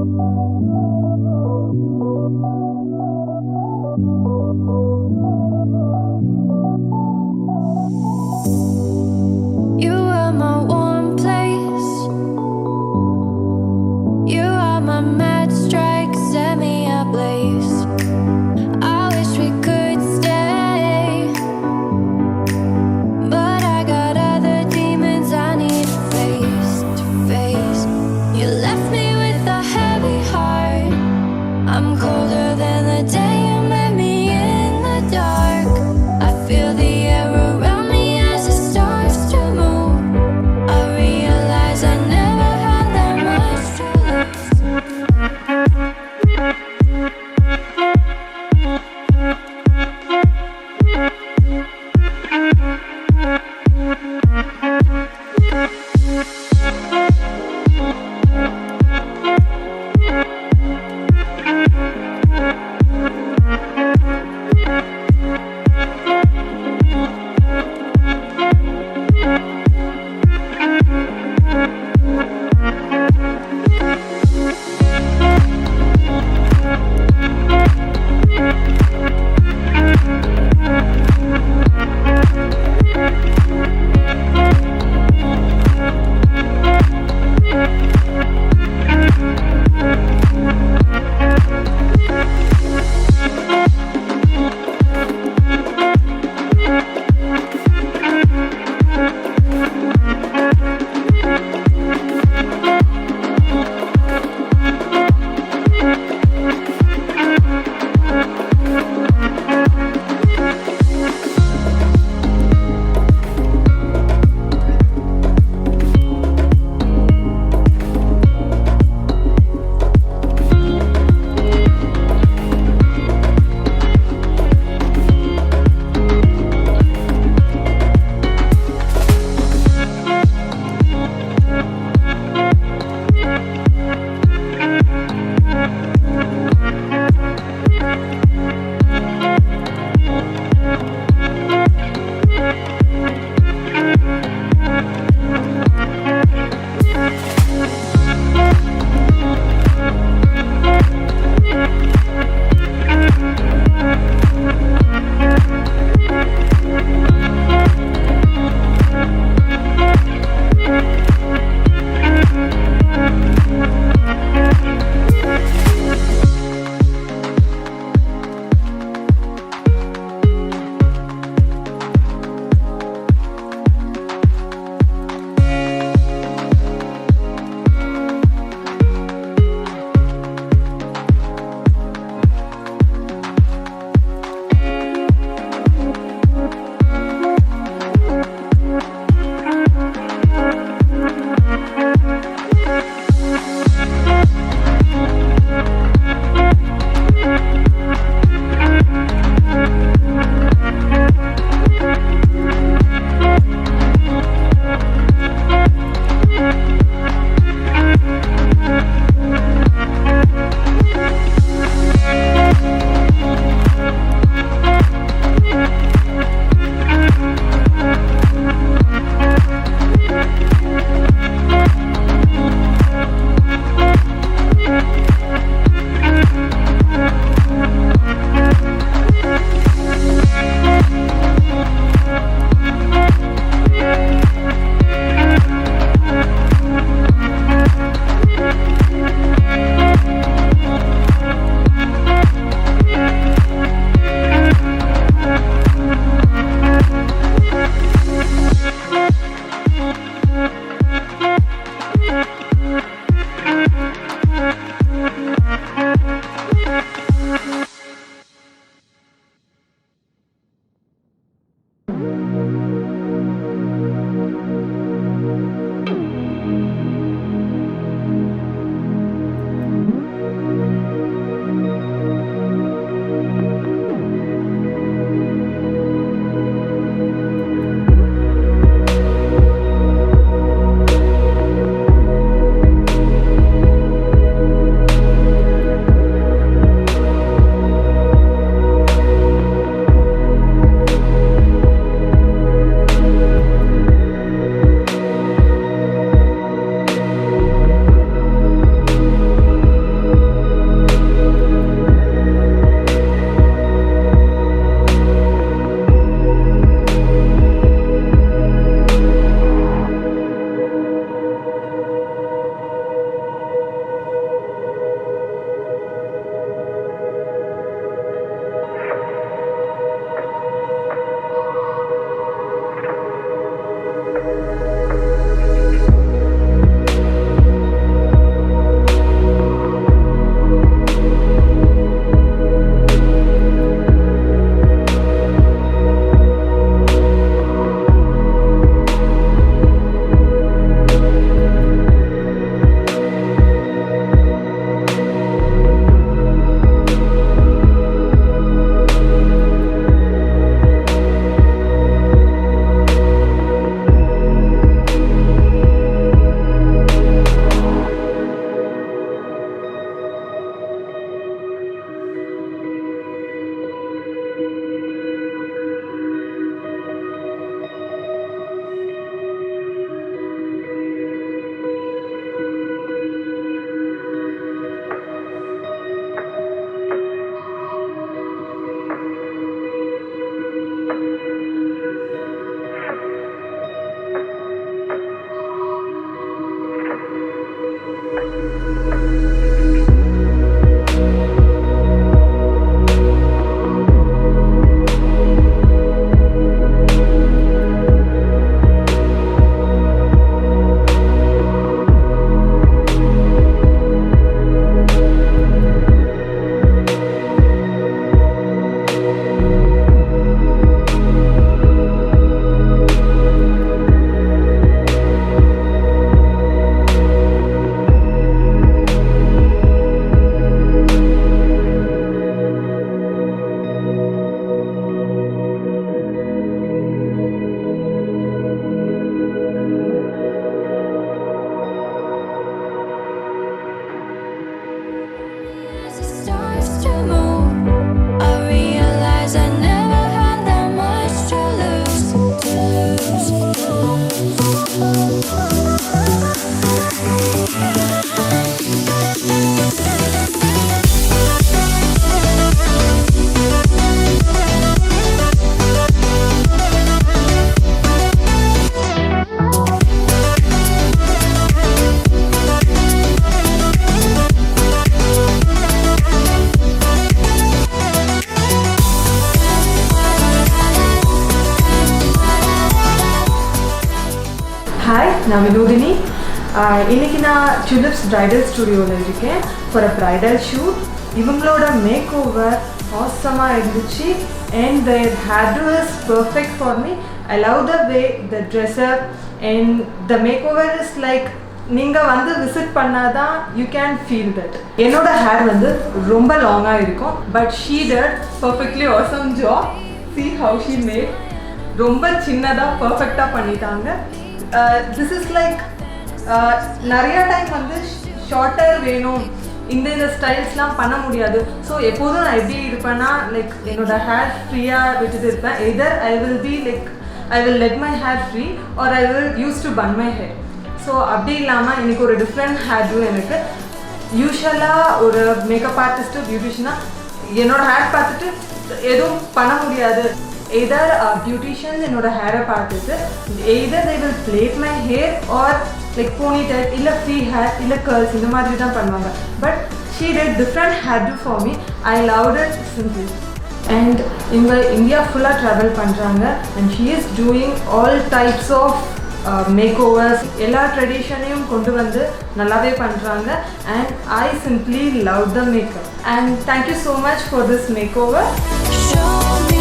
You are my warm place. You are my mad strike, set me ablaze. I wish we could stay, but I got other demons I need face to face. You left me with a heavy heart. I'm colder than the day you met me in the dark. I feel the air around me as it starts to move. I realize I never had that much to lose. நான் வினோதினி. இன்னைக்கு நான் Tulips bridal studioல இருக்கேன் for a bridal shoot. இவங்களோட makeover awesome-ஆ இருந்துச்சு and their hairdo is perfect for me. I love the way the dress up and the makeover is like நீங்க வந்து visit பண்ணாதான் you can feel that. என்னோட hair வந்து ரொம்ப லாங்கா இருக்கும் but she did perfectly awesome job. See how she made. ரொம்ப சின்னதா perfect-ஆ பண்ணிட்டாங்க. This is like நிறைய டைம் வந்து ஷார்ட்டர் வேணும் இந்த ஸ்டைல்ஸ்லாம் பண்ண முடியாது. ஸோ எப்போதும் நான் எப்படி இருப்பேன்னா லைக் என்னோட ஹேர் ஃப்ரீயாக விட்டுட்டு இருப்பேன். Either I will let my hair free or I will use to bun my hair. So அப்படி இல்லாமல் எனக்கு ஒரு டிஃப்ரெண்ட் ஹேர் டூ. எனக்கு யூஸ்வலாக ஒரு மேக்கப் ஆர்டிஸ்ட்டு பியூட்டிஷியனாக என்னோட ஹேர் பார்த்துட்டு எதுவும் பண்ண முடியாது. எதர் பியூட்டிஷியன்ஸ் என்னோட ஹேரை பார்த்துட்டு எதர் they will plait my hair or like ponytail இல்ல free hair இல்ல curls இந்த மாதிரி தான் பண்ணுவாங்க. But she did different hairdo for me. I loved it simply. And India full travel பண்றாங்க and she is doing all types of makeovers. எல்லா ட்ரெடிஷனையும் கொண்டு வந்து நல்லாவே பண்றாங்க and I simply loved the makeup and thank you so much for this makeover. Show me